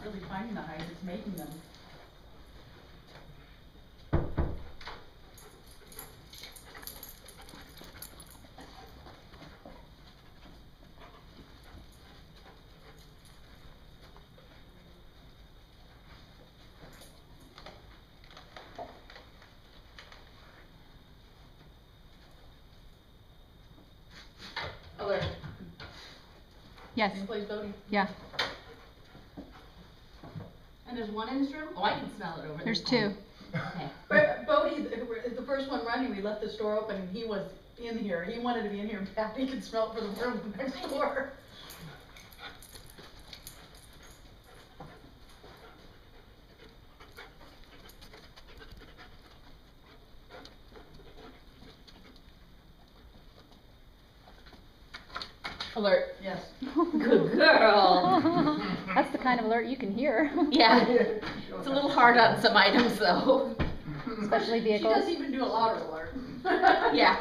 really finding the hives, it's making them. Alert. Yes. Please, Bodie. Yeah. And there's one in this room? Oh, I can smell it over there. There's two. Okay. Bodie, the first one running, we left this door open and he was in here. He wanted to be in here and Patty could smell it for the room next door. Alert. Yes. Good girl. That's the kind of alert you can hear. Yeah. It's a little hard on some items though. Especially She vehicles. doesn't even do a louder alert. Yeah.